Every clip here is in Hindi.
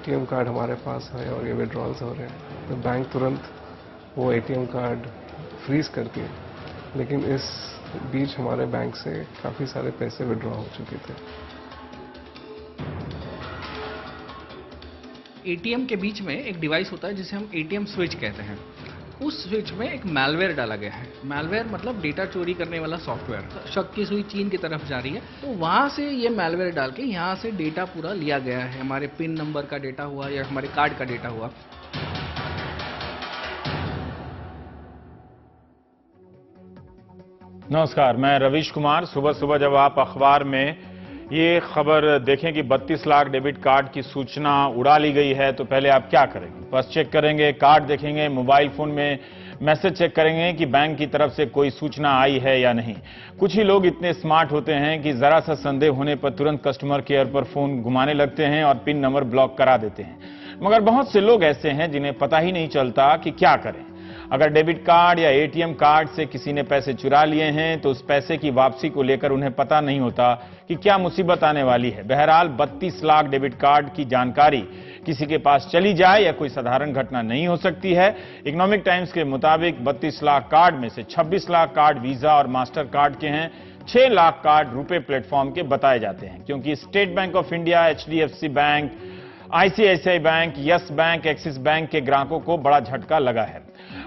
एटीएम कार्ड हमारे पास है और ये विड्रॉल्स हो रहे हैं तो बैंक तुरंत वो एटीएम कार्ड फ्रीज करती है, लेकिन इस बीच हमारे बैंक से काफ़ी सारे पैसे विड्रॉ हो चुके थे। एटीएम के बीच में एक डिवाइस होता है जिसे हम एटीएम स्विच कहते हैं। उस स्विच में एक मैलवेयर डाला गया है। मैलवेयर मतलब डेटा चोरी करने वाला सॉफ्टवेयर। शक की सुई चीन की तरफ जा रही है, तो वहां से ये मैलवेयर डाल के यहाँ से डेटा पूरा लिया गया है। हमारे पिन नंबर का डेटा हुआ या हमारे कार्ड का डेटा हुआ। नमस्कार, मैं रवीश कुमार। सुबह सुबह जब आप अखबार में ये खबर देखें कि 32 लाख डेबिट कार्ड की सूचना उड़ा ली गई है तो पहले आप क्या करेंगे? बस चेक करेंगे, कार्ड देखेंगे, मोबाइल फोन में मैसेज चेक करेंगे कि बैंक की तरफ से कोई सूचना आई है या नहीं। कुछ ही लोग इतने स्मार्ट होते हैं कि जरा सा संदेह होने पर तुरंत कस्टमर केयर पर फोन घुमाने लगते हैं और पिन नंबर ब्लॉक करा देते हैं। मगर बहुत से लोग ऐसे हैं जिन्हें पता ही नहीं चलता कि क्या करें। अगर डेबिट कार्ड या एटीएम कार्ड से किसी ने पैसे चुरा लिए हैं तो उस पैसे की वापसी को लेकर उन्हें पता नहीं होता कि क्या मुसीबत आने वाली है। बहरहाल 32 लाख डेबिट कार्ड की जानकारी किसी के पास चली जाए या कोई साधारण घटना नहीं हो सकती है। इकोनॉमिक टाइम्स के मुताबिक 32 लाख कार्ड में से 26 लाख कार्ड वीजा और मास्टर कार्ड के हैं। 6 लाख कार्ड रुपे प्लेटफॉर्म के बताए जाते हैं, क्योंकि state bank of India, HDFC bank, ICICI bank, yes bank, axis bank के ग्राहकों को बड़ा झटका लगा है।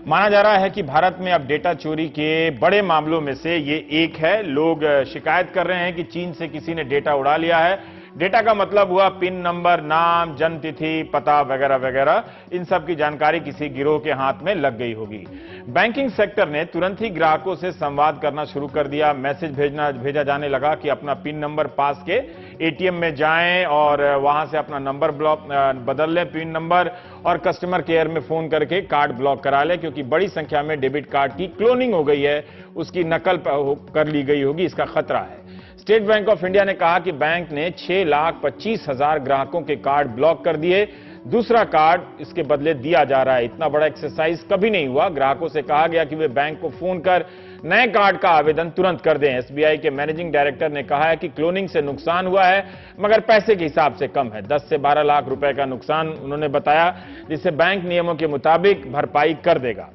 माना जा रहा है कि भारत में अब डेटा चोरी के बड़े मामलों में से ये एक है। लोग शिकायत कर रहे हैं कि चीन से किसी ने डेटा उड़ा लिया है। डेटा का मतलब हुआ पिन नंबर, नाम, जन्म तिथि, पता वगैरह वगैरह। इन सब की जानकारी किसी गिरोह के हाथ में लग गई होगी। बैंकिंग सेक्टर ने तुरंत ही ग्राहकों से संवाद करना शुरू कर दिया। मैसेज भेजा जाने लगा कि अपना पिन नंबर पास के एटीएम में जाएं और वहां से अपना नंबर बदल लें, पिन नंबर, और कस्टमर केयर में फोन करके कार्ड ब्लॉक करा लें, क्योंकि बड़ी संख्या में डेबिट कार्ड की क्लोनिंग हो गई है, उसकी नकल कर ली गई होगी, इसका खतरा है। स्टेट बैंक ऑफ इंडिया ने कहा कि बैंक ने 6,25,000 ग्राहकों के कार्ड ब्लॉक कर दिए। दूसरा कार्ड इसके बदले दिया जा रहा है। इतना बड़ा एक्सरसाइज कभी नहीं हुआ। ग्राहकों से कहा गया कि वे बैंक को फोन कर नए कार्ड का आवेदन तुरंत कर दें। एसबीआई के मैनेजिंग डायरेक्टर ने कहा है कि क्लोनिंग से नुकसान हुआ है, मगर पैसे के हिसाब से कम है। 10 से 12 लाख रुपए का नुकसान उन्होंने बताया, जिसे बैंक नियमों के मुताबिक भरपाई कर देगा।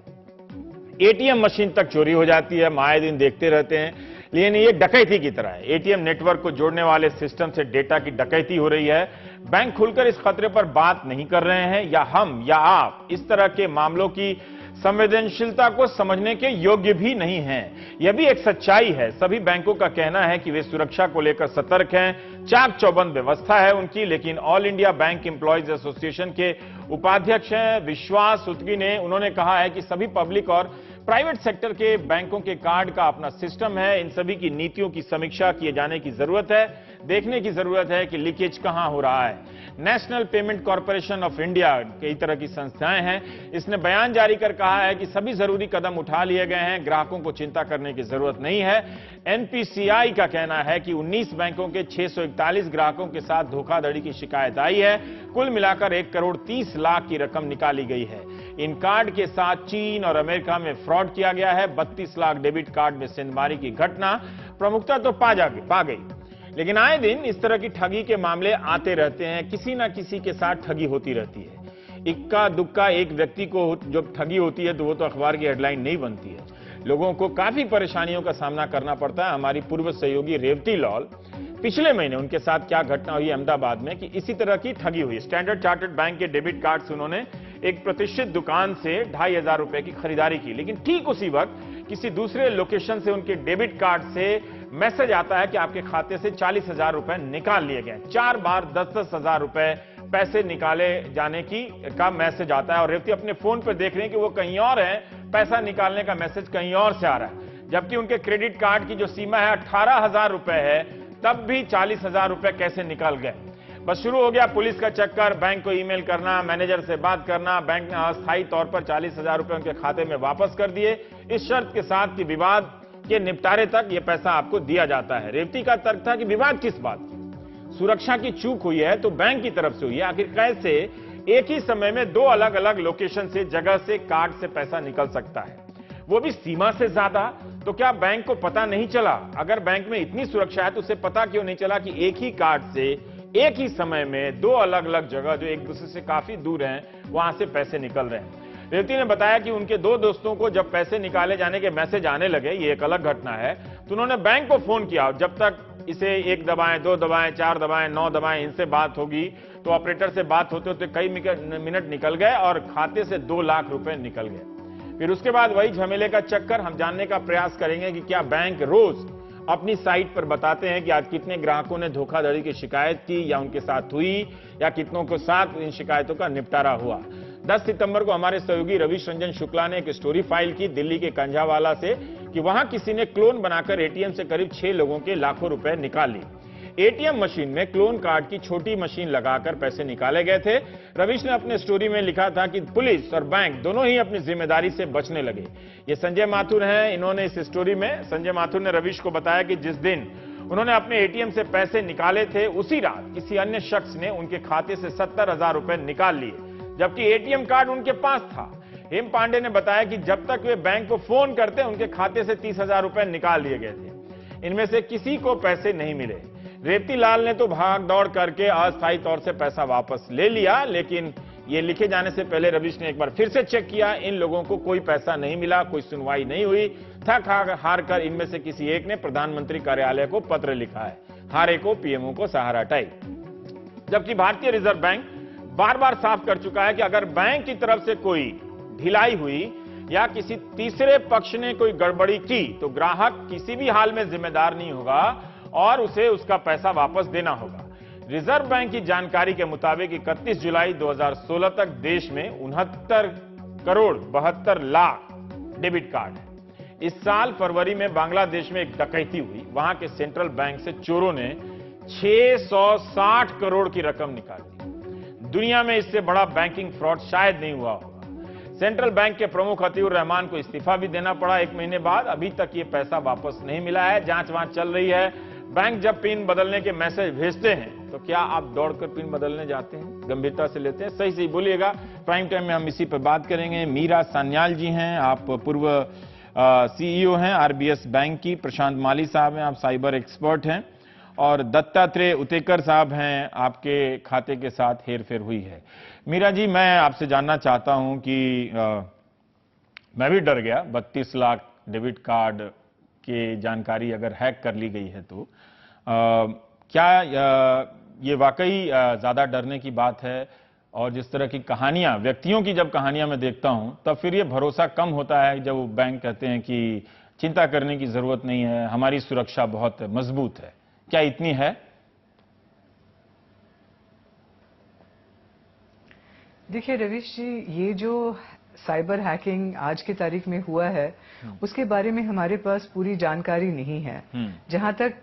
एटीएम मशीन तक चोरी हो जाती है, आए दिन देखते रहते हैं, लेकिन ये डकैती की तरह है। एटीएम नेटवर्क को जोड़ने वाले सिस्टम से डेटा की डकैती हो रही है। बैंक खुलकर इस खतरे पर बात नहीं कर रहे हैं, या हम या आप इस तरह के मामलों की संवेदनशीलता को समझने के योग्य भी नहीं हैं। यह भी एक सच्चाई है। सभी बैंकों का कहना है कि वे सुरक्षा को लेकर सतर्क हैं, चाक चौबंद व्यवस्था है उनकी, लेकिन all India bank employees association के उपाध्यक्ष हैं विश्वास उतगी ने, उन्होंने कहा है कि सभी पब्लिक और प्राइवेट सेक्टर के बैंकों के कार्ड का अपना सिस्टम है। इन सभी की नीतियों की समीक्षा किए जाने की जरूरत है। देखने की जरूरत है कि लीकेज कहां हो रहा है। National payment corporation of India कई तरह की संस्थाएं हैं, इसने बयान जारी कर कहा है कि सभी जरूरी कदम उठा लिए गए हैं, ग्राहकों को चिंता करने की जरूरत नहीं है। एनपीसीआई का कहना है कि 19 बैंकों के 641 ग्राहकों के साथ धोखाधड़ी की शिकायत आई है। कुल मिलाकर 1,30 लाख की रकम निकाली गई है। इन कार्ड के साथ चीन और अमेरिका में फ्रॉड किया गया है। 32 लाख डेबिट कार्ड में सिंधमारी की घटना प्रमुखता तो पा गई, लेकिन आए दिन इस तरह की ठगी के मामले आते रहते हैं। किसी ना किसी के साथ ठगी होती रहती है। इक्का दुक्का एक व्यक्ति को जब ठगी होती है तो वो तो अखबार की हेडलाइन नहीं बनती है। लोगों को काफी परेशानियों का सामना करना पड़ता है। हमारी पूर्व सहयोगी रेवती लॉल, पिछले महीने उनके साथ क्या घटना हुई अहमदाबाद में कि इसी तरह की ठगी हुई। स्टैंडर्ड चार्टर्ड बैंक के डेबिट कार्ड से उन्होंने एक प्रतिष्ठित दुकान से 2,500 रुपए की खरीदारी की, लेकिन ठीक उसी वक्त किसी दूसरे लोकेशन से उनके डेबिट कार्ड से मैसेज आता है कि आपके खाते से 40,000 रुपए निकाल लिए गए। 4 बार 10-10 हजार रुपए पैसे निकाले जाने का मैसेज आता है, और रेवती अपने फोन पर देख रहे हैं कि वो कहीं और है, पैसा निकालने का मैसेज कहीं और से आ रहा है, जबकि उनके क्रेडिट कार्ड की जो सीमा है 18,000 रुपए है, तब भी 40,000 रुपए कैसे निकल गए। बस शुरू हो गया पुलिस का चक्कर। बैंक को ईमेल करना, मैनेजर से बात करना। बैंक ने अस्थायी तौर पर 40,000 रुपए उनके खाते में वापस कर दिए, इस शर्त के साथ कि विवाद के निपटारे तक यह पैसा आपको दिया जाता है। रेवती का तर्क था कि विवाद किस बात की, सुरक्षा की चूक हुई है तो बैंक की तरफ से हुई है। आखिर कैसे एक ही समय में 2 अलग अलग लोकेशन से, जगह से, कार्ड से पैसा निकल सकता है, वो भी सीमा से ज्यादा? तो क्या बैंक को पता नहीं चला? अगर बैंक में इतनी सुरक्षा है तो उसे पता क्यों नहीं चला कि एक ही कार्ड से एक ही समय में दो अलग अलग जगह जो एक दूसरे से काफी दूर हैं वहां से पैसे निकल रहे हैं। रेवती ने बताया कि उनके दो दोस्तों को जब पैसे निकाले जाने के मैसेज आने लगे, ये एक अलग घटना है, तो उन्होंने बैंक को फोन किया और जब तक इसे 1 दबाएं, 2 दबाएं, 4 दबाएं, 9 दबाएं, इनसे बात होगी तो ऑपरेटर से बात होते होते कई मिनट निकल गए और खाते से 2 लाख रुपए निकल गए। फिर उसके बाद वही झमेले का चक्कर। हम जानने का प्रयास करेंगे कि क्या बैंक रोज अपनी साइट पर बताते हैं कि आज कितने ग्राहकों ने धोखाधड़ी की शिकायत की या उनके साथ हुई या कितनों के साथ इन शिकायतों का निपटारा हुआ। 10 सितंबर को हमारे सहयोगी रविश रंजन शुक्ला ने एक स्टोरी फाइल की दिल्ली के कंझावाला से कि वहां किसी ने क्लोन बनाकर एटीएम से करीब 6 लोगों के लाखों रुपए निकाल लिए। एटीएम मशीन में क्लोन कार्ड की छोटी मशीन लगाकर पैसे निकाले गए थे। रविश ने अपने स्टोरी में लिखा था कि पुलिस और बैंक दोनों ही अपनी जिम्मेदारी से बचने लगे। ये संजय माथुर हैं, इन्होंने इस स्टोरी में संजय माथुर ने रविश को बताया कि जिस दिन उन्होंने अपने एटीएम से पैसे निकाले थे उसी रात किसी अन्य शख्स ने उनके खाते से 70,000 रुपए निकाल लिए, जबकि एटीएम कार्ड उनके पास था। हेम पांडे ने बताया कि जब तक वे बैंक को फोन करते उनके खाते से 30,000 रुपए निकाल लिए गए थे। इनमें से किसी को पैसे नहीं मिले। रेवती लाल ने तो भाग दौड़ करके अस्थायी तौर से पैसा वापस ले लिया, लेकिन ये लिखे जाने से पहले रविश ने एक बार फिर से चेक किया, इन लोगों को कोई पैसा नहीं मिला, कोई सुनवाई नहीं हुई। थक हार कर इनमें से किसी एक ने प्रधानमंत्री कार्यालय को पत्र लिखा है, हारे को पीएमओ को सहारा टाइप। जबकि भारतीय रिजर्व बैंक बार बार साफ कर चुका है कि अगर बैंक की तरफ से कोई ढिलाई हुई या किसी तीसरे पक्ष ने कोई गड़बड़ी की तो ग्राहक किसी भी हाल में जिम्मेदार नहीं होगा और उसे उसका पैसा वापस देना होगा। रिजर्व बैंक की जानकारी के मुताबिक 31 जुलाई 2016 तक देश में 69 करोड़ 72 लाख डेबिट कार्ड है। इस साल फरवरी में बांग्लादेश में एक डकैती हुई, वहां के सेंट्रल बैंक से चोरों ने 660 करोड़ की रकम निकाली। दुनिया में इससे बड़ा बैंकिंग फ्रॉड शायद नहीं हुआ होगा। सेंट्रल बैंक के प्रमुख अतीउर रहमान को इस्तीफा भी देना पड़ा 1 महीने बाद। अभी तक ये पैसा वापस नहीं मिला है, जांच वांच चल रही है। बैंक जब पिन बदलने के मैसेज भेजते हैं तो क्या आप दौड़कर पिन बदलने जाते हैं, गंभीरता से लेते हैं? सही सही बोलिएगा। प्राइम टाइम में हम इसी पर बात करेंगे। मीरा सान्याल जी हैं, आप पूर्व सीईओ हैं आरबीएस बैंक की। प्रशांत माली साहब हैं, आप साइबर एक्सपर्ट हैं। और दत्तात्रेय उतेकर साहब हैं, आपके खाते के साथ हेरफेर हुई है। मीरा जी, मैं आपसे जानना चाहता हूं कि मैं भी डर गया 32 लाख डेबिट कार्ड की जानकारी अगर हैक कर ली गई है तो क्या ये वाकई ज्यादा डरने की बात है? और जिस तरह की कहानियां, व्यक्तियों की जब कहानियां मैं देखता हूं तब फिर ये भरोसा कम होता है जब बैंक कहते हैं कि चिंता करने की जरूरत नहीं है, हमारी सुरक्षा बहुत मजबूत है। क्या इतनी है? देखिए रविश जी, ये जो साइबर हैकिंग आज की तारीख में हुआ है उसके बारे में हमारे पास पूरी जानकारी नहीं है। जहां तक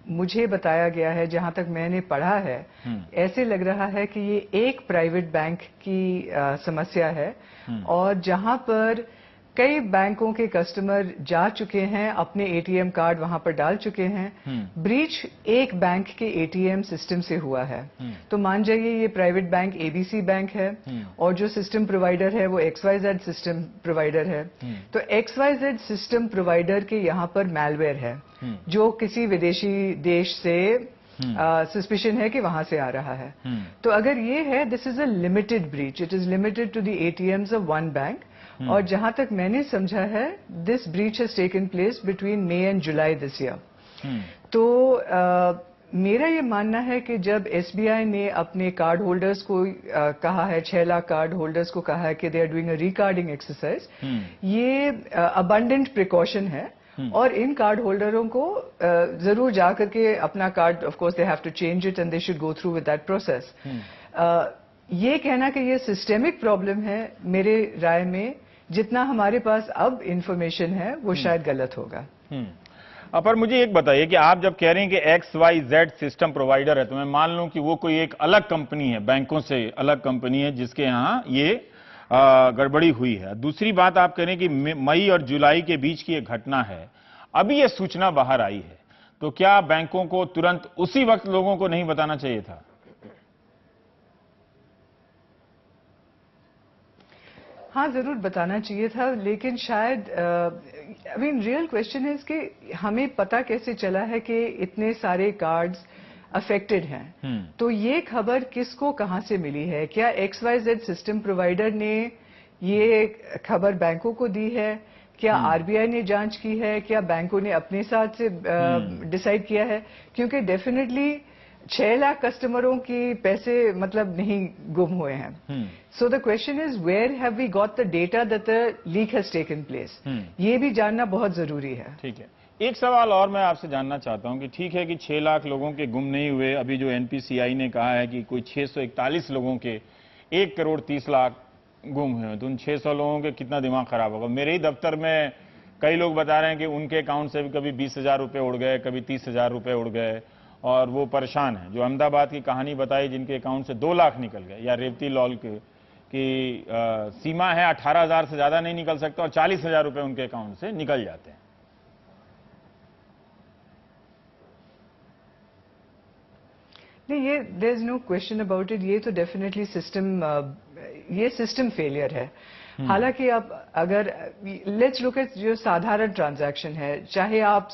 मुझे बताया गया है, जहां तक मैंने पढ़ा है, ऐसे लग रहा है कि ये एक प्राइवेट बैंक की समस्या है और जहां पर कई बैंकों के कस्टमर जा चुके हैं, अपने एटीएम कार्ड वहां पर डाल चुके हैं। ब्रीच एक बैंक के एटीएम सिस्टम से हुआ है। तो मान जाइए ये प्राइवेट बैंक एबीसी बैंक है और जो सिस्टम प्रोवाइडर है वो XYZ सिस्टम प्रोवाइडर है। तो XYZ सिस्टम प्रोवाइडर के यहाँ पर मैलवेयर है जो किसी विदेशी देश से सस्पिशन है कि वहां से आ रहा है। तो अगर ये है, this is a limited breach, it is limited to the ATMs of one bank. और जहां तक मैंने समझा है, this breach has taken place between May and July this year. तो मेरा ये मानना है कि जब एसबीआई ने अपने कार्ड होल्डर्स को कहा है, 6 लाख कार्ड होल्डर्स को कहा है कि they are doing a recording exercise, ये अबंडेंट प्रिकॉशन है और इन कार्ड होल्डरों को जरूर जाकर के अपना card, of course they have to change it and they should go through with that process. ये कहना कि ये सिस्टेमिक प्रॉब्लम है, मेरे राय में जितना हमारे पास अब इंफॉर्मेशन है वो शायद गलत होगा। पर मुझे एक बताइए कि आप जब कह रहे हैं कि XYZ सिस्टम प्रोवाइडर है, तो मैं मान लूं कि वो कोई एक अलग कंपनी है, बैंकों से अलग कंपनी है जिसके यहाँ ये गड़बड़ी हुई है। दूसरी बात, आप कह रहे हैं कि मई और जुलाई के बीच की एक घटना है, अभी ये सूचना बाहर आई है, तो क्या बैंकों को तुरंत उसी वक्त लोगों को नहीं बताना चाहिए था? हाँ, जरूर बताना चाहिए था, लेकिन शायद रियल क्वेश्चन है कि हमें पता कैसे चला है कि इतने सारे कार्ड्स अफेक्टेड हैं। तो ये खबर किसको कहां से मिली है? क्या XYZ सिस्टम प्रोवाइडर ने ये खबर बैंकों को दी है? क्या आरबीआई ने जांच की है? क्या बैंकों ने अपने साथ से डिसाइड किया है? क्योंकि डेफिनेटली 6 लाख कस्टमरों की पैसे मतलब नहीं गुम हुए हैं। So the question is where have we got the data that the leak has taken place? ये भी जानना बहुत जरूरी है। ठीक है, एक सवाल और मैं आपसे जानना चाहता हूं कि ठीक है कि 6 लाख लोगों के गुम नहीं हुए, अभी जो एनपीसीआई ने कहा है कि कोई 641 लोगों के 1 करोड़ 30 लाख गुम हुए, तो उन 600 लोगों के कितना दिमाग खराब होगा। मेरे ही दफ्तर में कई लोग बता रहे हैं कि उनके अकाउंट से भी कभी 20,000 रुपये उड़ गए, कभी 30,000 रुपये उड़ गए और वो परेशान है। जो अहमदाबाद की कहानी बताई जिनके अकाउंट से 2 लाख निकल गए, या रेवती लॉल की सीमा है 18,000 से ज्यादा नहीं निकल सकता और 40,000 रुपये उनके अकाउंट से निकल जाते हैं। नहीं, ये there is no question about it. ये तो डेफिनेटली ये सिस्टम फेलियर है। हालांकि अब अगर लेट्स लुक एट जो साधारण ट्रांजैक्शन है, चाहे आप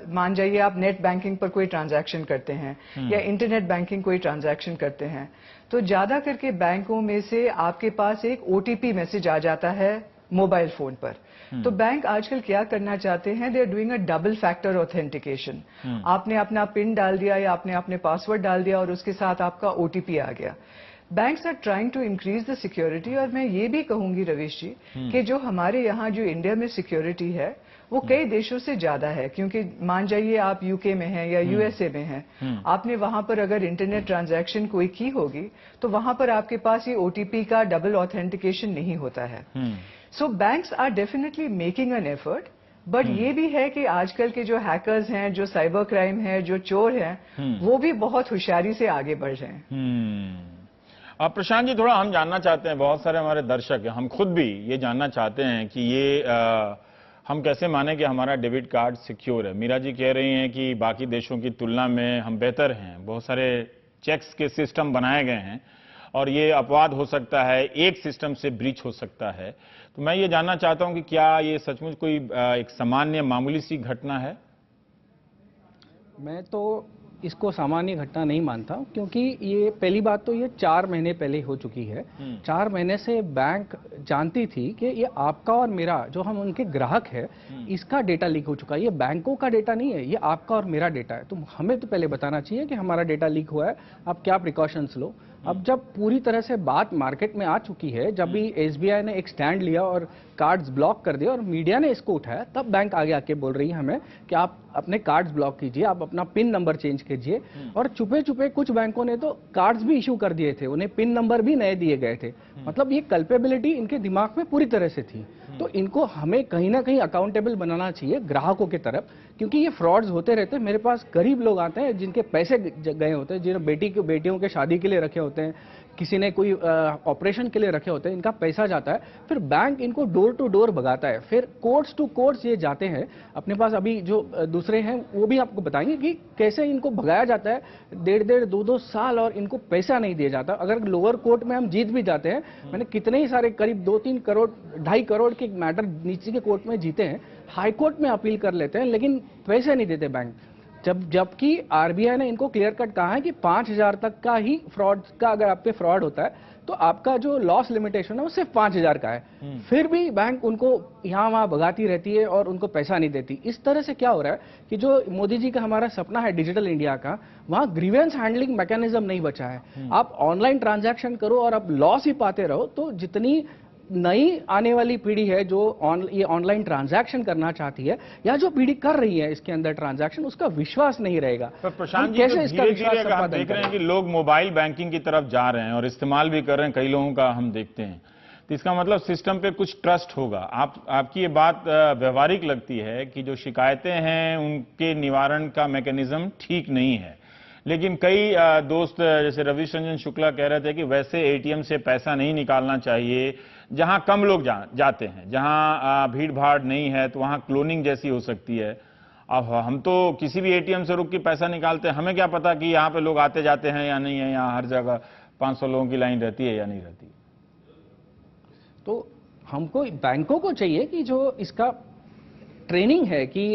मान जाइए आप नेट बैंकिंग पर कोई ट्रांजैक्शन करते हैं या इंटरनेट बैंकिंग कोई ट्रांजैक्शन करते हैं, तो ज्यादा करके बैंकों में से आपके पास एक OTP मैसेज आ जाता है मोबाइल फोन पर। तो बैंक आजकल क्या करना चाहते हैं, they are doing a double factor authentication. आपने अपना पिन डाल दिया या आपने अपने पासवर्ड डाल दिया और उसके साथ आपका OTP आ गया। Banks are trying to increase the security. और मैं ये भी कहूंगी रवीश जी कि जो हमारे यहाँ जो इंडिया में सिक्योरिटी है वो कई देशों से ज्यादा है। क्योंकि मान जाइए आप यूके में हैं या USA में हैं, आपने वहां पर अगर इंटरनेट ट्रांजैक्शन कोई की होगी तो वहां पर आपके पास ये OTP का डबल ऑथेंटिकेशन नहीं होता है। So banks are definitely making an effort, but ये भी है कि आजकल के जो हैकर्स हैं, जो साइबर क्राइम है, जो चोर हैं, वो भी बहुत होशियारी से आगे बढ़ रहे हैं। अब प्रशांत जी, थोड़ा हम जानना चाहते हैं, बहुत सारे हमारे दर्शक हैं, हम खुद भी ये जानना चाहते हैं कि ये हम कैसे माने कि हमारा डेबिट कार्ड सिक्योर है। मीरा जी कह रही हैं कि बाकी देशों की तुलना में हम बेहतर हैं, बहुत सारे चेक्स के सिस्टम बनाए गए हैं और ये अपवाद हो सकता है, एक सिस्टम से ब्रीच हो सकता है। तो मैं ये जानना चाहता हूं कि क्या ये सचमुच कोई एक सामान्य मामूली सी घटना है? मैं तो इसको सामान्य घटना नहीं मानता, क्योंकि ये पहली बात तो ये 4 महीने पहले हो चुकी है। 4 महीने से बैंक जानती थी कि ये आपका और मेरा जो हम उनके ग्राहक है इसका डेटा लीक हो चुका है। ये बैंकों का डेटा नहीं है, ये आपका और मेरा डेटा है। तो हमें तो पहले बताना चाहिए कि हमारा डेटा लीक हुआ है, आप क्या प्रिकॉशंस लो। अब जब पूरी तरह से बात मार्केट में आ चुकी है, जब भी SBI ने एक स्टैंड लिया और कार्ड्स ब्लॉक कर दिए और मीडिया ने इसको उठाया, तब बैंक आगे आके बोल रही है हमें कि आप अपने कार्ड्स ब्लॉक कीजिए, आप अपना पिन नंबर चेंज कीजिए। और छुपे छुपे कुछ बैंकों ने तो कार्ड्स भी इशू कर दिए थे, उन्हें पिन नंबर भी नए दिए गए थे। मतलब ये कल्पेबिलिटी इनके दिमाग में पूरी तरह से थी। तो इनको हमें कहीं ना कहीं अकाउंटेबल बनाना चाहिए ग्राहकों की तरफ, क्योंकि ये फ्रॉड्स होते रहते हैं। मेरे पास गरीब लोग आते हैं जिनके पैसे गए होते हैं, जिन्हें बेटियों के शादी के लिए रखे होते हैं, किसी ने कोई ऑपरेशन के लिए रखे होते हैं, इनका पैसा जाता है, फिर बैंक इनको डोर टू डोर भगाता है, फिर कोर्ट्स टू कोर्ट्स ये जाते हैं। अपने पास अभी जो दूसरे हैं वो भी आपको बताएंगे कि कैसे इनको भगाया जाता है 1.5 2 साल और इनको पैसा नहीं दिया जाता। अगर लोअर कोर्ट में हम जीत भी जाते हैं, मैंने कितने ही सारे करीब 2-3 करोड़ 2.5 करोड़ के मैटर नीचे के कोर्ट में जीते हैं, हाई कोर्ट में अपील कर लेते हैं, लेकिन पैसे नहीं देते बैंक। जबकि आरबीआई ने इनको क्लियर कट कहा है कि 5,000 तक का ही फ्रॉड का, अगर आप पे फ्रॉड होता है तो आपका जो लॉस लिमिटेशन है वो सिर्फ 5,000 का है। फिर भी बैंक उनको यहाँ वहां भगाती रहती है और उनको पैसा नहीं देती। इस तरह से क्या हो रहा है कि जो मोदी जी का हमारा सपना है डिजिटल इंडिया का, वहां ग्रीवेंस हैंडलिंग मैकेनिज्म नहीं बचा है। आप ऑनलाइन ट्रांजैक्शन करो और आप लॉस ही पाते रहो, तो जितनी नई आने वाली पीढ़ी है जो ये ऑनलाइन ट्रांजैक्शन करना चाहती है या जो पीढ़ी कर रही है इसके अंदर ट्रांजैक्शन, उसका विश्वास नहीं रहेगा। पर प्रशांत जी, कैसे इसका विश्वास हम देख रहे हैं कि लोग मोबाइल बैंकिंग की तरफ जा रहे हैं और इस्तेमाल भी कर रहे हैं, कई लोगों का हम देखते हैं, तो इसका मतलब सिस्टम पे कुछ ट्रस्ट होगा। आपकी ये बात व्यवहारिक लगती है कि जो शिकायतें हैं उनके निवारण का मैकेनिज्म ठीक नहीं है। लेकिन कई दोस्त जैसे रविश रंजन शुक्ला कह रहे थे कि वैसे एटीएम से पैसा नहीं निकालना चाहिए, जहां कम लोग जाते हैं, जहां भीड़ भाड़ नहीं है, तो वहां क्लोनिंग जैसी हो सकती है। अब हम तो किसी भी एटीएम से रुक के पैसा निकालते हैं, हमें क्या पता कि यहाँ पे लोग आते जाते हैं या नहीं है, यहाँ हर जगह 500 लोगों की लाइन रहती है या नहीं रहती। तो हमको बैंकों को चाहिए कि जो इसका ट्रेनिंग है कि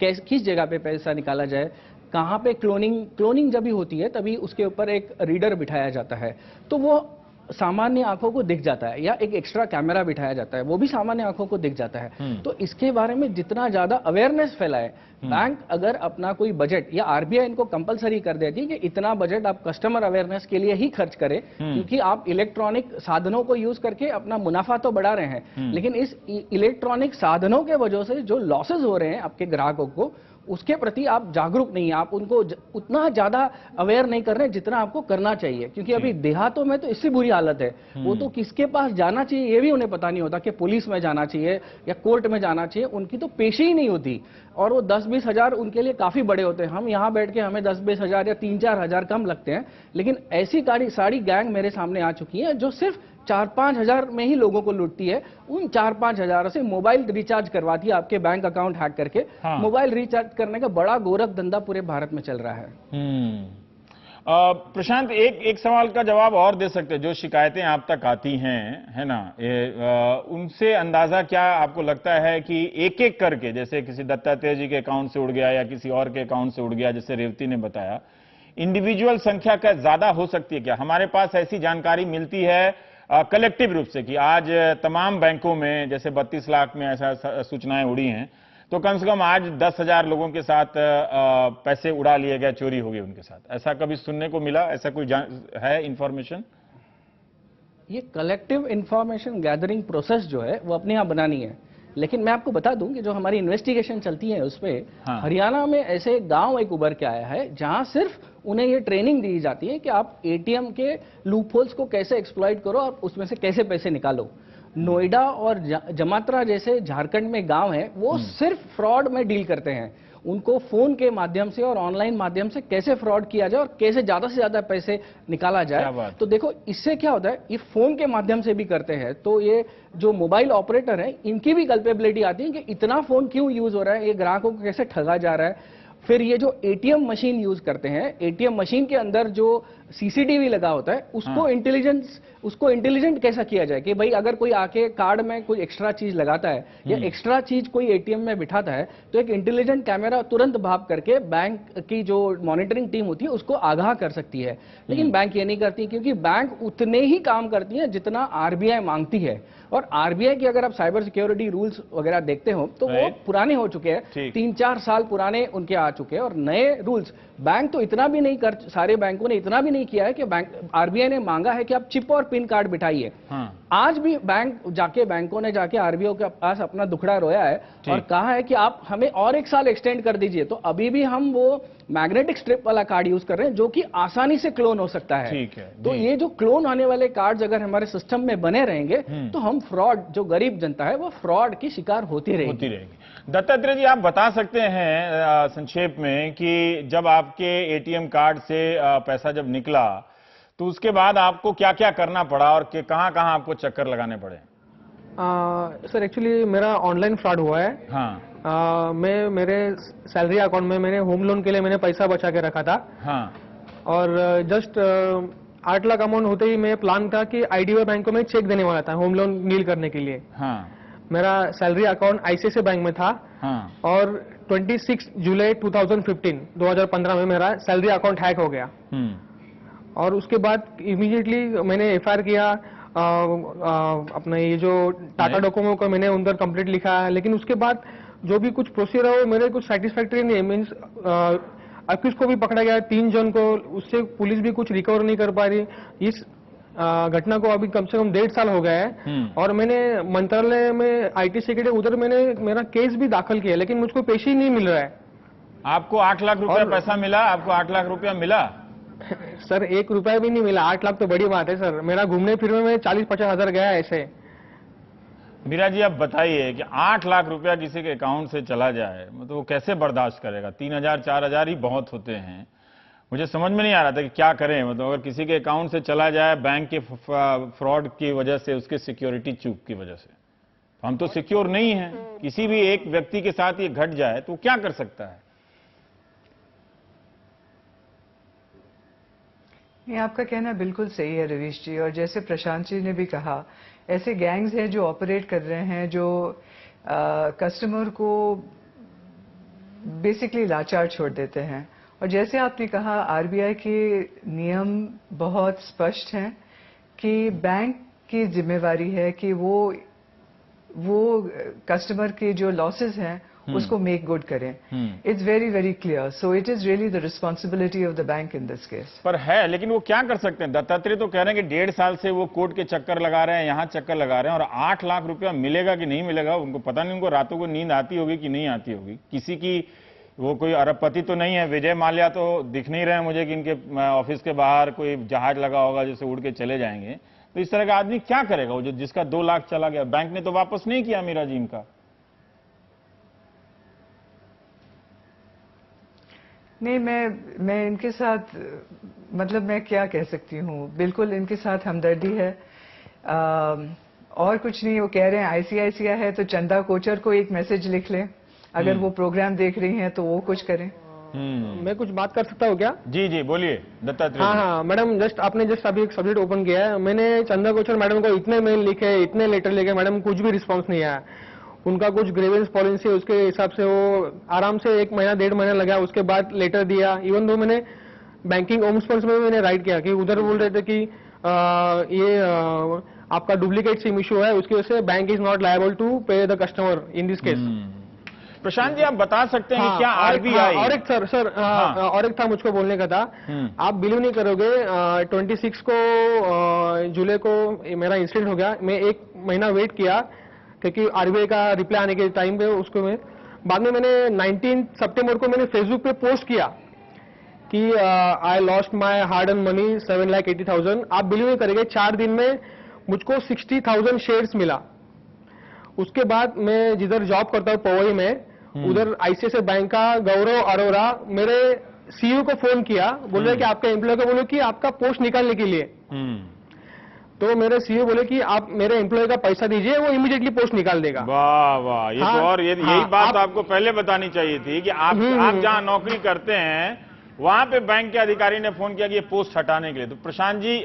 किस जगह पे पैसा निकाला जाए, कहाँ पे क्लोनिंग जब भी होती है तभी उसके ऊपर एक रीडर बिठाया जाता है, तो वो सामान्य आंखों को दिख जाता है, या एक एक्स्ट्रा कैमरा बिठाया जाता है, वो भी सामान्य आंखों को दिख जाता है। तो इसके बारे में जितना ज्यादा अवेयरनेस फैलाए, बैंक अगर अपना कोई बजट, या आरबीआई इनको कंपलसरी कर देती है कि इतना बजट आप कस्टमर अवेयरनेस के लिए ही खर्च करें, क्योंकि आप इलेक्ट्रॉनिक साधनों को यूज करके अपना मुनाफा तो बढ़ा रहे हैं, लेकिन इस इलेक्ट्रॉनिक साधनों के वजह से जो लॉसेज हो रहे हैं आपके ग्राहकों को, उसके प्रति आप जागरूक नहीं है, आप उनको उतना ज्यादा अवेयर नहीं कर रहे जितना आपको करना चाहिए। क्योंकि अभी देहातों में तो इससे बुरी हालत है, वो तो किसके पास जाना चाहिए ये भी उन्हें पता नहीं होता, कि पुलिस में जाना चाहिए या कोर्ट में जाना चाहिए, उनकी तो पेशी ही नहीं होती, और वो 10-20 हजार उनके लिए काफी बड़े होते हैं। हम यहाँ बैठ के हमें 10-20 हजार या 3-4 हजार कम लगते हैं, लेकिन ऐसी सारी गैंग मेरे सामने आ चुकी है जो सिर्फ 4-5 हजार में ही लोगों को लूटती है। उन 4-5 हजार से मोबाइल रिचार्ज करवाती है, आपके बैंक अकाउंट हैक करके। मोबाइल रिचार्ज करने का बड़ा गोरख धंधा पूरे भारत में चल रहा है। प्रशांत, एक सवाल का जवाब और दे सकते हैं, जो शिकायतें आप तक आती हैं, है ना, उनसे अंदाजा क्या आपको लगता है कि एक एक करके, जैसे किसी दत्तात्रेय जी के अकाउंट से उड़ गया या किसी और के अकाउंट से उड़ गया, जैसे रेवती ने बताया, इंडिविजुअल संख्या का ज्यादा हो सकती है क्या? हमारे पास ऐसी जानकारी मिलती है कलेक्टिव रूप से कि आज तमाम बैंकों में जैसे 32 लाख में ऐसा सूचनाएं उड़ी हैं, तो कम से कम आज 10,000 लोगों के साथ पैसे उड़ा लिए गए, चोरी हो गई उनके साथ, ऐसा कभी सुनने को मिला? ऐसा कोई है इंफॉर्मेशन? ये कलेक्टिव इंफॉर्मेशन गैदरिंग प्रोसेस जो है वो अपने यहाँ बनानी है, लेकिन मैं आपको बता दूं कि जो हमारी इन्वेस्टिगेशन चलती है उस पर हरियाणा में ऐसे गांव एक उभर के आया है जहां सिर्फ उन्हें ये ट्रेनिंग दी जाती है कि आप एटीएम के लूपहोल्स को कैसे एक्सप्लॉइट करो और उसमें से कैसे पैसे निकालो। नोएडा और जमात्रा जैसे झारखंड में गांव है, वो सिर्फ फ्रॉड में डील करते हैं। उनको फोन के माध्यम से और ऑनलाइन माध्यम से कैसे फ्रॉड किया जाए और कैसे ज्यादा से ज्यादा पैसे निकाला जाए। तो देखो इससे क्या होता है, ये फोन के माध्यम से भी करते हैं, तो ये जो मोबाइल ऑपरेटर है इनकी भी कल्पेबिलिटी आती है कि इतना फोन क्यों यूज हो रहा है, ये ग्राहकों को कैसे ठगा जा रहा है। फिर ये जो एटीएम मशीन यूज करते हैं, एटीएम मशीन के अंदर जो सीसीटीवी लगा होता है उसको इंटेलिजेंट कैसा किया जाए कि भाई अगर कोई आके कार्ड में कोई एक्स्ट्रा चीज लगाता है या एक्स्ट्रा चीज कोई एटीएम में बिठाता है, तो एक इंटेलिजेंट कैमरा तुरंत भाप करके बैंक की जो मॉनिटरिंग टीम होती है उसको आगाह कर सकती है। लेकिन बैंक ये नहीं करती, क्योंकि बैंक उतने ही काम करती है जितना आरबीआई मांगती है। और आरबीआई की अगर आप साइबर सिक्योरिटी रूल्स वगैरह देखते हो तो वो पुराने हो चुके हैं, 3-4 साल पुराने उनके आ चुके हैं, और नए रूल्स बैंक तो इतना भी नहीं कर, सारे बैंकों ने इतना भी नहीं किया है कि बैंक आरबीआई ने मांगा है कि आप चिप और पिन कार्ड बिठाइए। आज भी बैंकों ने जाके आरबीआई के पास अपना दुखड़ा रोया है और कहा है कि आप हमें और 1 साल एक्सटेंड कर दीजिए। तो अभी भी हम वो मैग्नेटिक स्ट्रिप वाला कार्ड यूज कर रहे हैं जो कि आसानी से क्लोन हो सकता है। तो ये जो क्लोन होने वाले कार्ड्स अगर हमारे सिस्टम में बने रहेंगे तो हम फ्रॉड, जो गरीब जनता है वो फ्रॉड की शिकार होती रहेगी। दत्तात्रेय जी, आप बता सकते हैं संक्षेप में कि जब आपके एटीएम कार्ड से पैसा जब निकला तो उसके बाद आपको क्या क्या करना पड़ा और कहां कहां आपको चक्कर लगाने पड़े? सर एक्चुअली मेरा ऑनलाइन फ्रॉड हुआ है। हाँ। मैं मेरे सैलरी अकाउंट में मैंने होम लोन के लिए मैंने पैसा बचा के रखा था। हाँ। और जस्ट 8 लाख अमाउंट होते ही मैं प्लान था कि आईडीबीआई बैंक को मैं चेक देने वाला था होम लोन नील करने के लिए। हाँ। मेरा सैलरी अकाउंट आईसीआईसीआई बैंक में था। हाँ। और 26 जुलाई 2015 में मेरा सैलरी अकाउंट हैक हो गया। और उसके बाद इमीडिएटली मैंने एफआईआर किया, अपना ये जो टाटा डोकोमो का मैंने उधर कंप्लीट लिखा है, लेकिन उसके बाद जो भी कुछ प्रोसीजर है वो मेरे कुछ सेटिस्फैक्टरी नहीं है। मीन्स अक्यूज को भी पकड़ा गया 3 जन को, उससे पुलिस भी कुछ रिकवर नहीं कर पा रही। इस घटना को अभी कम से कम 1.5 साल हो गया है। और मैंने मंत्रालय में आईटी सेक्रेटरी उधर मैंने मेरा केस भी दाखिल किया, लेकिन मुझको पेशी नहीं मिल रहा है। आपको 8 लाख रुपया पैसा मिला? आपको 8 लाख रुपया मिला? सर 1 रुपया भी नहीं मिला। 8 लाख तो बड़ी बात है सर। मेरा घूमने फिरने में 40-50 हजार गया ऐसे। मीरा जी, आप बताइए कि 8 लाख रुपया किसी के अकाउंट से चला जाए, मतलब वो कैसे बर्दाश्त करेगा? 3,000-4,000 ही बहुत होते हैं। मुझे समझ में नहीं आ रहा था कि क्या करें। मतलब अगर किसी के अकाउंट से चला जाए बैंक के फ्रॉड की वजह से, उसके सिक्योरिटी चूक की वजह से, तो हम तो सिक्योर नहीं है। किसी भी एक व्यक्ति के साथ ये घट जाए तो क्या कर सकता है? ये आपका कहना बिल्कुल सही है रवीश जी, और जैसे प्रशांत जी ने भी कहा, ऐसे गैंग्स हैं जो ऑपरेट कर रहे हैं, जो कस्टमर को बेसिकली लाचार छोड़ देते हैं और जैसे आपने कहा आरबीआई के नियम बहुत स्पष्ट हैं कि बैंक की जिम्मेवारी है कि वो कस्टमर के जो लॉसेस हैं उसको मेक गुड करें. It's very very clear. So it is really the responsibility of the bank in this case. पर है, लेकिन वो क्या कर सकते हैं? दत्तात्रेय तो कह रहे हैं कि 1.5 साल से वो कोर्ट के चक्कर लगा रहे हैं, यहाँ चक्कर लगा रहे हैं, और 8 लाख रुपया मिलेगा कि नहीं मिलेगा उनको पता नहीं. उनको रातों को नींद आती होगी कि नहीं आती होगी. किसी की वो कोई अरबपति तो नहीं है. विजय माल्या तो दिख नहीं रहे हैं मुझे कि इनके ऑफिस के बाहर कोई जहाज लगा होगा जैसे उड़ के चले जाएंगे. तो इस तरह का आदमी क्या करेगा? वो जिसका 2 लाख चला गया, बैंक ने तो वापस नहीं किया मीरा जी इनका. नहीं, मैं इनके साथ मतलब मैं क्या कह सकती हूँ, बिल्कुल इनके साथ हमदर्दी है. और कुछ नहीं. वो कह रहे हैं आईसीआईसीआई है तो चंदा कोचर को एक मैसेज लिख लें. अगर वो प्रोग्राम देख रही हैं तो वो कुछ करें. मैं कुछ बात कर सकता हूँ क्या? जी जी बोलिए दत्तात्रेय. हाँ, मैडम आपने अभी एक सब्जेक्ट ओपन किया है. मैंने चंदा कोचर मैडम को इतने मेल लिखे, इतने लेटर लिखे, मैडम कुछ भी रिस्पांस नहीं आया. उनका कुछ ग्रीवेंस पॉलिसी है, उसके हिसाब से वो आराम से 1 महीना 1.5 महीना लगा. उसके बाद लेटर दिया. इवन दो मैंने बैंकिंग ओम्बुड्समैन में मैंने राइट किया कि उधर बोल रहे थे कि ये आपका डुप्लीकेट सिम इशू है, उसकी वजह से bank is not liable to pay the customer in this case. Prashant ji आप बता सकते हैं कि क्या आरबीआई और एक सर और एक था मुझको बोलने का था. आप बिलीव नहीं करोगे, 26 को जुलाई को मेरा इंसिडेंट हो गया. मैं 1 महीना वेट किया क्योंकि आरबीआई का रिप्लाई आने के टाइम पे उसको मैं बाद में मैंने 19 सितंबर को मैंने फेसबुक पे पोस्ट किया कि I lost my hard earn money 7,80,000. आप बिलीव नहीं करेंगे 4 दिन में मुझको 60,000 शेयर्स मिला. उसके बाद मैं जिधर जॉब करता हूँ पवई में, उधर आईसीआईसीआई बैंक का गौरव अरोरा मेरे सीईओ को फोन किया. बोल रहे कि आपके एम्प्लॉय को बोलो कि आपका पोस्ट निकालने के लिए. तो मेरे सीईओ बोले कि आप मेरे एम्प्लॉय का पैसा दीजिए, वो इमीडिएटली पोस्ट निकाल देगा. वाह वाह, ये तो और यही बात तो आपको पहले बतानी चाहिए थी कि आप जहां नौकरी करते हैं वहां पे बैंक के अधिकारी ने फोन किया कि ये पोस्ट हटाने के लिए. तो प्रशांत जी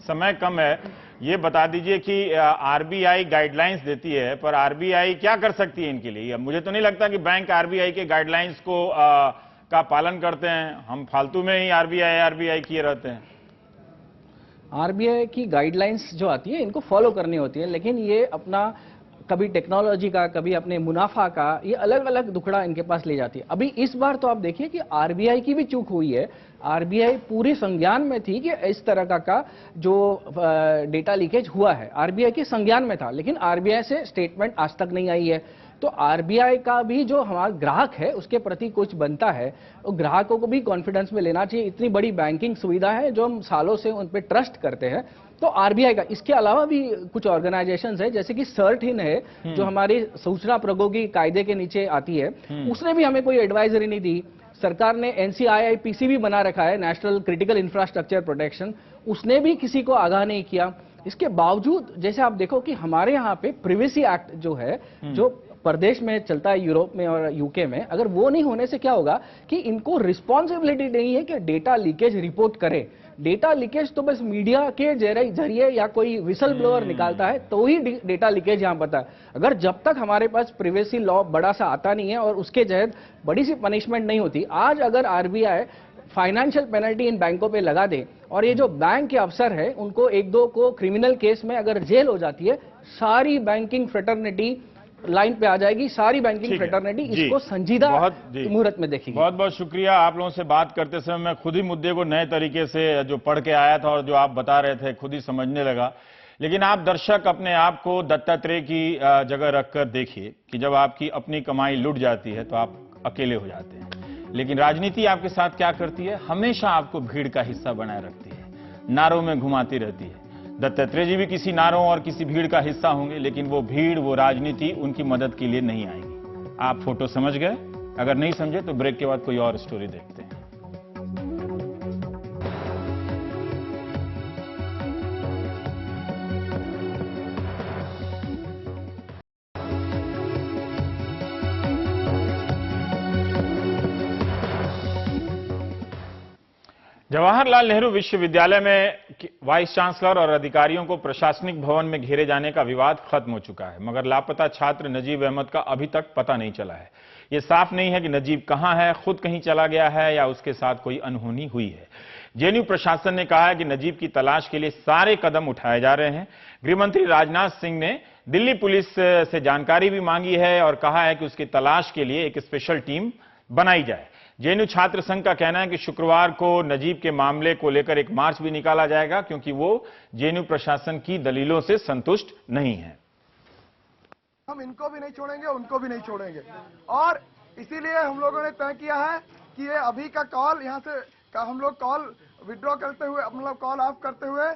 समय कम है, ये बता दीजिए कि आरबीआई गाइडलाइंस देती है, पर आरबीआई क्या कर सकती है इनके लिए? मुझे तो नहीं लगता कि बैंक आरबीआई के गाइडलाइंस को का पालन करते हैं. हम फालतू में ही आरबीआई किए रहते हैं. आरबीआई की गाइडलाइंस जो आती है इनको फॉलो करनी होती है, लेकिन ये अपना कभी टेक्नोलॉजी का, कभी अपने मुनाफा का, ये अलग अलग दुखड़ा इनके पास ले जाती है. अभी इस बार तो आप देखिए कि आरबीआई की भी चूक हुई है. आरबीआई पूरे संज्ञान में थी कि इस तरह का जो डेटा लीकेज हुआ है आरबीआई के संज्ञान में था, लेकिन आरबीआई से स्टेटमेंट आज तक नहीं आई है. तो आरबीआई का भी जो हमारा ग्राहक है उसके प्रति कुछ बनता है, और ग्राहकों को भी कॉन्फिडेंस में लेना चाहिए. इतनी बड़ी बैंकिंग सुविधा है जो हम सालों से उन पर ट्रस्ट करते हैं. तो आरबीआई का, इसके अलावा भी कुछ ऑर्गेनाइजेशंस है जैसे कि सर्ट-इन है जो हमारी सूचना प्रौद्योगिकी कायदे के नीचे आती है, उसने भी हमें कोई एडवाइजरी नहीं दी. सरकार ने एनसीआईआईपीसी भी बना रखा है, नेशनल क्रिटिकल इंफ्रास्ट्रक्चर प्रोटेक्शन, उसने भी किसी को आगाह नहीं किया. इसके बावजूद जैसे आप देखो कि हमारे यहाँ पे प्रिवेसी एक्ट जो है, जो प्रदेश में चलता है यूरोप में और यूके में, अगर वो नहीं होने से क्या होगा कि इनको रिस्पॉन्सिबिलिटी नहीं है कि डेटा लीकेज रिपोर्ट करें. डेटा लीकेज तो बस मीडिया के जरिए या कोई विसल ब्लोअर निकालता है तो ही डेटा लीकेज यहाँ पता है. अगर जब तक हमारे पास प्रिवेसी लॉ बड़ा सा आता नहीं है और उसके तहत बड़ी सी पनिशमेंट नहीं होती, आज अगर आरबीआई फाइनेंशियल पेनल्टी इन बैंकों पे लगा दे और ये जो बैंक के अफसर है उनको 1-2 को क्रिमिनल केस में अगर जेल हो जाती है, सारी बैंकिंग फ्रेटर्निटी लाइन पे आ जाएगी. सारी बैंकिंग फ्रेटर्निटी इसको संजीदा मुहूर्त में देखेगी. बहुत बहुत शुक्रिया. आप लोगों से बात करते समय मैं खुद ही मुद्दे को नए तरीके से जो पढ़ के आया था और जो आप बता रहे थे खुद ही समझने लगा. लेकिन आप दर्शक अपने आप को दत्तात्रेय की जगह रखकर देखिए कि जब आपकी अपनी कमाई लुट जाती है तो आप अकेले हो जाते हैं, लेकिन राजनीति आपके साथ क्या करती है? हमेशा आपको भीड़ का हिस्सा बनाए रखती है, नारों में घुमाती रहती है. दत्तात्रेय जी भी किसी नारों और किसी भीड़ का हिस्सा होंगे, लेकिन वो भीड़, वो राजनीति उनकी मदद के लिए नहीं आएगी. आप फोटो समझ गए? अगर नहीं समझे तो ब्रेक के बाद कोई और स्टोरी देखते हैं. जवाहरलाल नेहरू विश्वविद्यालय में वाइस चांसलर और अधिकारियों को प्रशासनिक भवन में घेरे जाने का विवाद खत्म हो चुका है, मगर लापता छात्र नजीब अहमद का अभी तक पता नहीं चला है. ये साफ नहीं है कि नजीब कहां है, खुद कहीं चला गया है या उसके साथ कोई अनहोनी हुई है। जेएनयू प्रशासन ने कहा है कि नजीब की तलाश के लिए सारे कदम उठाए जा रहे हैं। गृहमंत्री राजनाथ सिंह ने दिल्ली पुलिस से जानकारी भी मांगी है और कहा है कि उसकी तलाश के लिए एक स्पेशल टीम बनाई जाए। जेएनयू छात्र संघ का कहना है कि शुक्रवार को नजीब के मामले को लेकर एक मार्च भी निकाला जाएगा, क्योंकि वो जेएनयू प्रशासन की दलीलों से संतुष्ट नहीं है। हम इनको भी नहीं छोड़ेंगे, उनको भी नहीं छोड़ेंगे, और इसीलिए हम लोगों ने तय किया है कि ये अभी का कॉल यहाँ से हम लोग कॉल विड्रॉ करते हुए, मतलब कॉल ऑफ करते हुए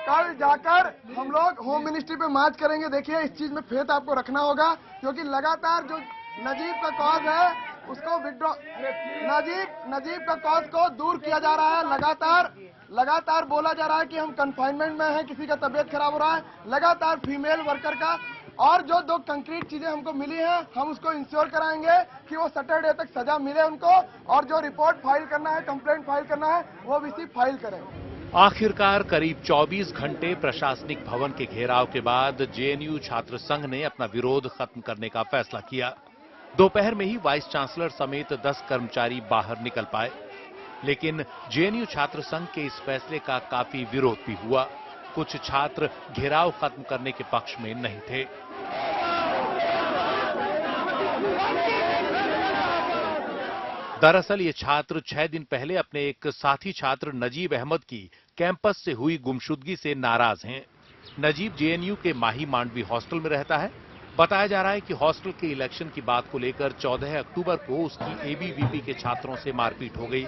कल जाकर हम लोग होम मिनिस्ट्री पे मार्च करेंगे। देखिए, इस चीज में फेथ आपको रखना होगा, क्योंकि लगातार जो नजीब का कॉज है उसको विड्रॉ, नजीब का कॉज को दूर किया जा रहा है। लगातार बोला जा रहा है कि हम कंफाइनमेंट में हैं, किसी का तबीयत खराब हो रहा है, लगातार फीमेल वर्कर का, और जो 2 कंक्रीट चीजें हमको मिली हैं हम उसको इंश्योर कराएंगे कि वो सैटरडे तक सजा मिले उनको, और जो रिपोर्ट फाइल करना है, कंप्लेंट फाइल करना है, वो भी फाइल करें। आखिरकार करीब 24 घंटे प्रशासनिक भवन के घेराव के बाद जेएनयू छात्र संघ ने अपना विरोध खत्म करने का फैसला किया। दोपहर में ही वाइस चांसलर समेत 10 कर्मचारी बाहर निकल पाए, लेकिन जेएनयू छात्र संघ के इस फैसले का काफी विरोध भी हुआ। कुछ छात्र घेराव खत्म करने के पक्ष में नहीं थे। दरअसल ये छात्र 6 दिन पहले अपने एक साथी छात्र नजीब अहमद की कैंपस से हुई गुमशुदगी से नाराज हैं। नजीब जेएनयू के माही मांडवी हॉस्टल में रहता है। बताया जा रहा है कि हॉस्टल के इलेक्शन की बात को लेकर 14 अक्टूबर को उसकी एबीवीपी के छात्रों से मारपीट हो गई।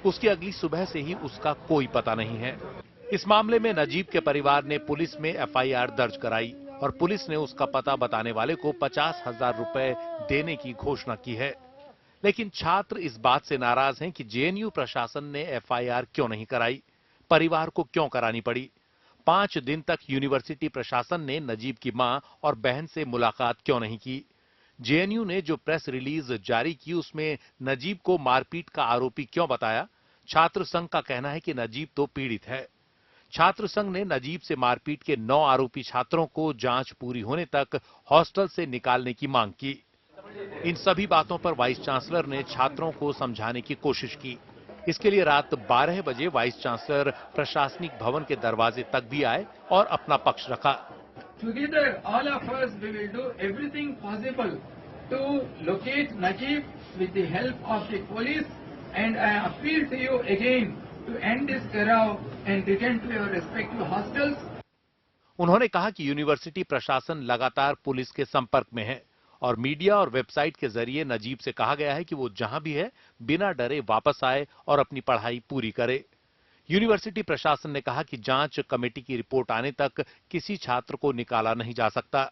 उसकी अगली सुबह से ही उसका कोई पता नहीं है। इस मामले में नजीब के परिवार ने पुलिस में एफआईआर दर्ज कराई और पुलिस ने उसका पता बताने वाले को 50,000 रुपए देने की घोषणा की है। लेकिन छात्र इस बात से नाराज हैं कि जेएनयू प्रशासन ने एफआईआर क्यों नहीं कराई, परिवार को क्यों करानी पड़ी। 5 दिन तक यूनिवर्सिटी प्रशासन ने नजीब की मां और बहन से मुलाकात क्यों नहीं की। जेएनयू ने जो प्रेस रिलीज जारी की उसमें नजीब को मारपीट का आरोपी क्यों बताया। छात्र संघ का कहना है कि नजीब तो पीड़ित है। छात्र संघ ने नजीब से मारपीट के 9 आरोपी छात्रों को जांच पूरी होने तक हॉस्टल से निकालने की मांग की। इन सभी बातों पर वाइस चांसलर ने छात्रों को समझाने की कोशिश की। इसके लिए रात 12 बजे वाइस चांसलर प्रशासनिक भवन के दरवाजे तक भी आए और अपना पक्ष रखा। Together, all of us, we will do everything possible to locate Najib with the help of the police, and I appeal to you again to end this garrow and return to your respective hostels. उन्होंने कहा कि यूनिवर्सिटी प्रशासन लगातार पुलिस के संपर्क में है और मीडिया और वेबसाइट के जरिए नजीब से कहा गया है कि वो जहां भी है बिना डरे वापस आए और अपनी पढ़ाई पूरी करे। यूनिवर्सिटी प्रशासन ने कहा कि जांच कमेटी की रिपोर्ट आने तक किसी छात्र को निकाला नहीं जा सकता,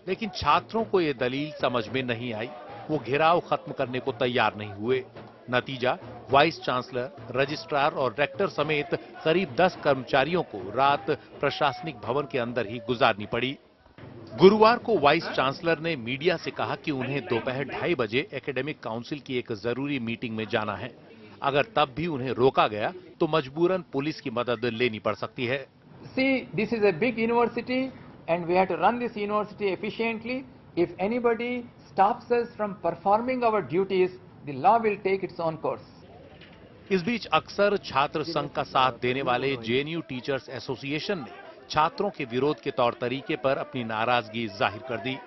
लेकिन छात्रों को यह दलील समझ में नहीं आई। वो घेराव खत्म करने को तैयार नहीं हुए। नतीजा, वाइस चांसलर, रजिस्ट्रार और रेक्टर समेत करीब 10 कर्मचारियों को रात प्रशासनिक भवन के अंदर ही गुजारनी पड़ी। गुरुवार को वाइस चांसलर ने मीडिया से कहा कि उन्हें दोपहर 2:30 बजे एकेडमिक काउंसिल की एक जरूरी मीटिंग में जाना है। अगर तब भी उन्हें रोका गया तो मजबूरन पुलिस की मदद लेनी पड़ सकती है। See, this is a big university and we have to run this university efficiently. If anybody stops us from performing our duties, the law will take its own course. इस बीच अक्सर छात्र संघ का साथ देने वाले जेएनयू टीचर्स एसोसिएशन ने छात्रों के विरोध के तौर तरीके पर अपनी नाराजगी जाहिर कर दी।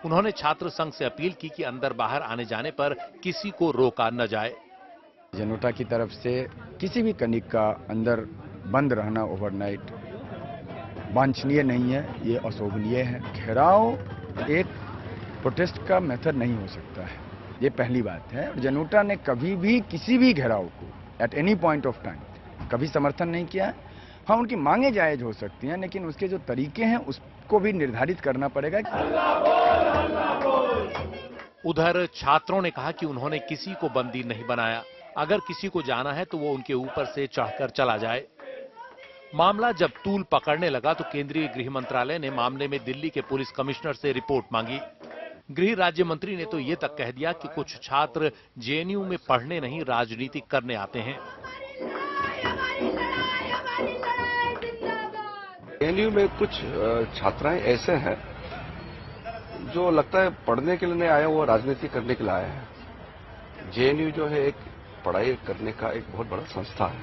उन्होंने छात्र संघ से अपील की कि अंदर बाहर आने जाने पर किसी को रोका न जाए। जनोटा की तरफ से किसी भी कनिक का अंदर बंद रहना ओवरनाइट वांछनीय नहीं है, ये अशोभनीय है। घेराव एक प्रोटेस्ट का मेथड नहीं हो सकता है, ये पहली बात है। जनोटा ने कभी भी किसी भी घेराव को at any point of time कभी समर्थन नहीं किया है। हाँ, उनकी मांगे जायज हो सकती हैं, लेकिन उसके जो तरीके हैं उसको भी निर्धारित करना पड़ेगा। उधर छात्रों ने कहा कि उन्होंने किसी को बंदी नहीं बनाया। अगर किसी को जाना है तो वो उनके ऊपर से चढ़कर चला जाए। मामला जब तूल पकड़ने लगा तो केंद्रीय गृह मंत्रालय ने मामले में दिल्ली के पुलिस कमिश्नर से रिपोर्ट मांगी। गृह राज्य मंत्री ने तो ये तक कह दिया कि कुछ छात्र जेएनयू में पढ़ने नहीं, राजनीति करने आते हैं। जेएनयू में कुछ छात्राएं ऐसे हैं जो लगता है पढ़ने के लिए नहीं आया, वो राजनीति करने के लिए आया है। जेएनयू जो है एक पढ़ाई करने का एक बहुत बड़ा संस्था है,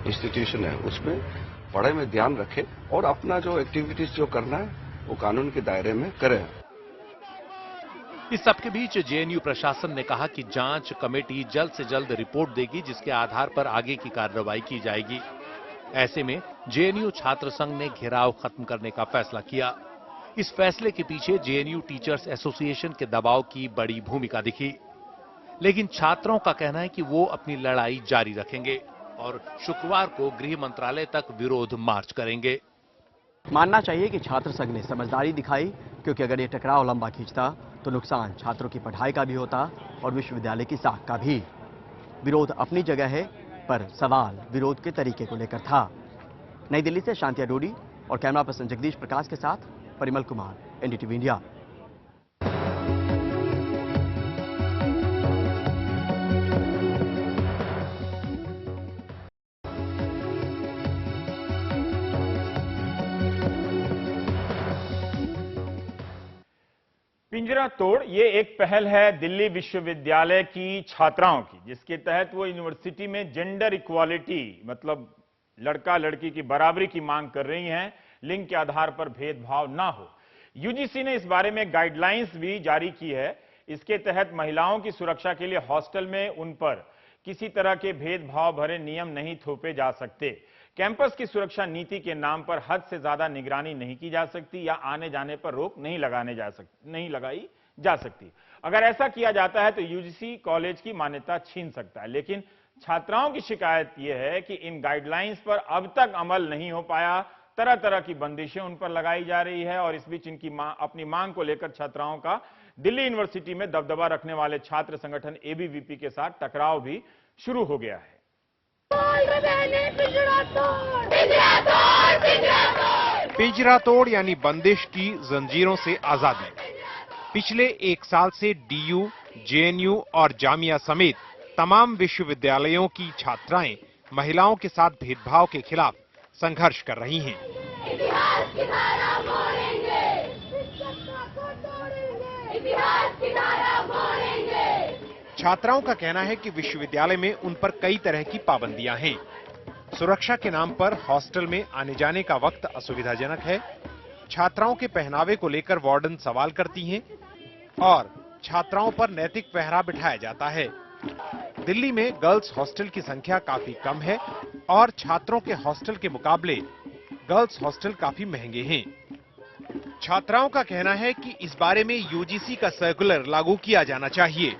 इंस्टीट्यूशन है। उसमें पढ़ाई में ध्यान रखे और अपना जो एक्टिविटीज जो करना है वो कानून के दायरे में करें। इस सबके बीच जेएनयू प्रशासन ने कहा कि जांच कमेटी जल्द से जल्द रिपोर्ट देगी, जिसके आधार पर आगे की कार्रवाई की जाएगी। ऐसे में जेएनयू छात्र संघ ने घेराव खत्म करने का फैसला किया। इस फैसले के पीछे जेएनयू टीचर्स एसोसिएशन के दबाव की बड़ी भूमिका दिखी, लेकिन छात्रों का कहना है कि वो अपनी लड़ाई जारी रखेंगे और शुक्रवार को गृह मंत्रालय तक विरोध मार्च करेंगे। मानना चाहिए कि छात्र संघ ने समझदारी दिखाई, क्योंकि अगर ये टकराव लंबा खींचता तो नुकसान छात्रों की पढ़ाई का भी होता और विश्वविद्यालय की साख का भी। विरोध अपनी जगह है, पर सवाल विरोध के तरीके को लेकर था। नई दिल्ली से शांति अरोड़ी और कैमरा पर्सन जगदीश प्रकाश के साथ परिमल कुमार, एनडीटीवी इंडिया। पिंजरा तोड़ ये एक पहल है दिल्ली विश्वविद्यालय की छात्राओं की, जिसके तहत वो यूनिवर्सिटी में जेंडर इक्वालिटी मतलब लड़का लड़की की बराबरी की मांग कर रही हैं, लिंग के आधार पर भेदभाव ना हो। यूजीसी ने इस बारे में गाइडलाइंस भी जारी की है। इसके तहत महिलाओं की सुरक्षा के लिए हॉस्टल में उन पर किसी तरह के भेदभाव भरे नियम नहीं थोपे जा सकते। कैंपस की सुरक्षा नीति के नाम पर हद से ज्यादा निगरानी नहीं की जा सकती या आने जाने पर रोक नहीं लगाई जा सकती। अगर ऐसा किया जाता है तो यूजीसी कॉलेज की मान्यता छीन सकता है। लेकिन छात्राओं की शिकायत यह है कि इन गाइडलाइंस पर अब तक अमल नहीं हो पाया, तरह तरह की बंदिशें उन पर लगाई जा रही है और इस बीच इनकी अपनी मांग को लेकर छात्राओं का दिल्ली यूनिवर्सिटी में दबदबा रखने वाले छात्र संगठन एबीवीपी के साथ टकराव भी शुरू हो गया है। पिंजरा तोड़ यानी बंदिश की जंजीरों से आजादी। पिछले एक साल से डीयू, जेएनयू और जामिया समेत तमाम विश्वविद्यालयों की छात्राएं महिलाओं के साथ भेदभाव के खिलाफ संघर्ष कर रही हैं। इतिहास की धारा मोड़ेंगे, इतिहास की धारा मोड़ेंगे। छात्राओं का कहना है कि विश्वविद्यालय में उन पर कई तरह की पाबंदियां हैं। सुरक्षा के नाम पर हॉस्टल में आने जाने का वक्त असुविधाजनक है। छात्राओं के पहनावे को लेकर वार्डन सवाल करती हैं और छात्राओं पर नैतिक पहरा बिठाया जाता है। दिल्ली में गर्ल्स हॉस्टल की संख्या काफी कम है और छात्रों के हॉस्टल के मुकाबले गर्ल्स हॉस्टल काफी महंगे हैं। छात्राओं का कहना है कि इस बारे में यूजीसी का सर्कुलर लागू किया जाना चाहिए।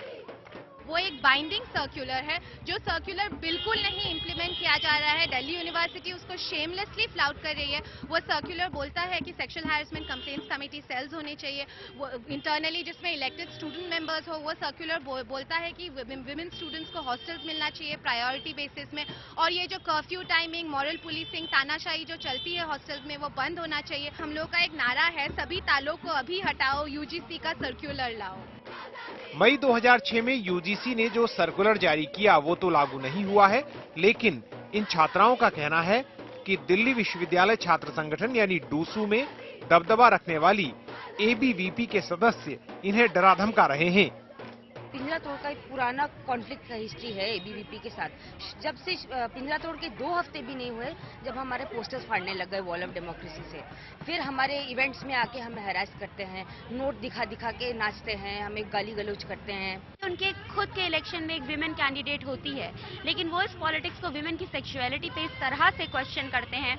वो एक बाइंडिंग सर्कुलर है, जो सर्कुलर बिल्कुल नहीं इम्प्लीमेंट किया जा रहा है। दिल्ली यूनिवर्सिटी उसको शेमलेसली फ्लाउट कर रही है। वो सर्कुलर बोलता है कि sexual harassment complaints committee cells होने चाहिए, वो इंटरनली जिसमें इलेक्टेड स्टूडेंट मेंबर्स हो। वो सर्कुलर बोलता है कि विमेन स्टूडेंट्स को हॉस्टल्स मिलना चाहिए प्रायोरिटी बेसिस में, और ये जो कर्फ्यू टाइमिंग, मॉरल पुलिसिंग, तानाशाही जो चलती है हॉस्टल्स में, वो बंद होना चाहिए। हम लोग का एक नारा है, सभी तालों को अभी हटाओ, यूजीसी का सर्कुलर लाओ। मई 2006 में यूजीसी ने जो सर्कुलर जारी किया वो तो लागू नहीं हुआ है, लेकिन इन छात्राओं का कहना है कि दिल्ली विश्वविद्यालय छात्र संगठन यानी डूसू में दबदबा रखने वाली एबीवीपी के सदस्य इन्हें डरा धमका रहे हैं। पिंजरा तोड़ का एक पुराना कॉन्फ्लिक्ट का हिस्ट्री है एबीवीपी के साथ। जब से पिंजरा तोड़ के 2 हफ्ते भी नहीं हुए जब हमारे पोस्टर्स फाड़ने लग गए वॉल ऑफ डेमोक्रेसी से। फिर हमारे इवेंट्स में आके हमें हैरास करते हैं, नोट दिखा दिखा के नाचते हैं, हमें गाली गलौज करते हैं। उनके खुद के इलेक्शन में एक विमेन कैंडिडेट होती है, लेकिन वो इस पॉलिटिक्स को विमेन की सेक्सुअलिटी पे इस तरह से क्वेश्चन करते हैं,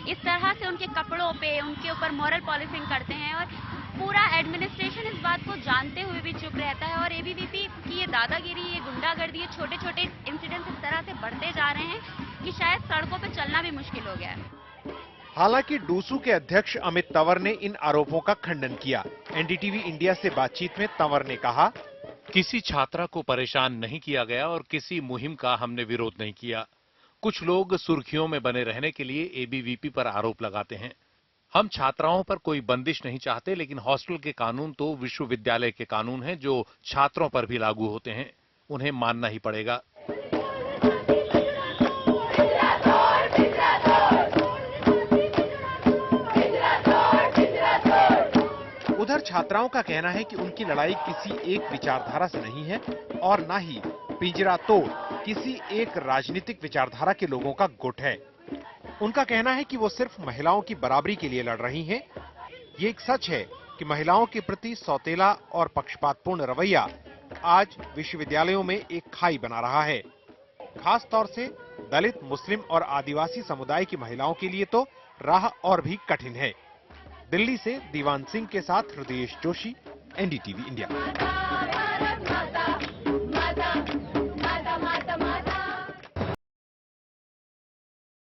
इस तरह से उनके कपड़ों पे उनके ऊपर मॉरल पॉलिसिंग करते हैं, और पूरा एडमिनिस्ट्रेशन इस बात को जानते हुए भी चुप रहता है। और एबीवीपी की ये दादागिरी, ये गुंडागर्दी, ये छोटे छोटे इंसिडेंट्स इस तरह से बढ़ते जा रहे हैं कि शायद सड़कों पे चलना भी मुश्किल हो गया है। हालांकि डूसू के अध्यक्ष अमित तंवर ने इन आरोपों का खंडन किया। एनडीटीवी इंडिया से बातचीत में तंवर ने कहा, किसी छात्रा को परेशान नहीं किया गया और किसी मुहिम का हमने विरोध नहीं किया। कुछ लोग सुर्खियों में बने रहने के लिए एबीवीपी पर आरोप लगाते हैं। हम छात्राओं पर कोई बंदिश नहीं चाहते, लेकिन हॉस्टल के कानून तो विश्वविद्यालय के कानून हैं जो छात्रों पर भी लागू होते हैं, उन्हें मानना ही पड़ेगा। उधर छात्राओं का कहना है कि उनकी लड़ाई किसी एक विचारधारा से नहीं है और न ही पिंजरा तोड़ किसी एक राजनीतिक विचारधारा के लोगों का गुट है। उनका कहना है कि वो सिर्फ महिलाओं की बराबरी के लिए लड़ रही हैं। ये एक सच है कि महिलाओं के प्रति सौतेला और पक्षपातपूर्ण रवैया आज विश्वविद्यालयों में एक खाई बना रहा है। खास तौर से दलित, मुस्लिम और आदिवासी समुदाय की महिलाओं के लिए तो राह और भी कठिन है। दिल्ली से दीवान सिंह के साथ हृदयेश जोशी, एनडीटीवी इंडिया।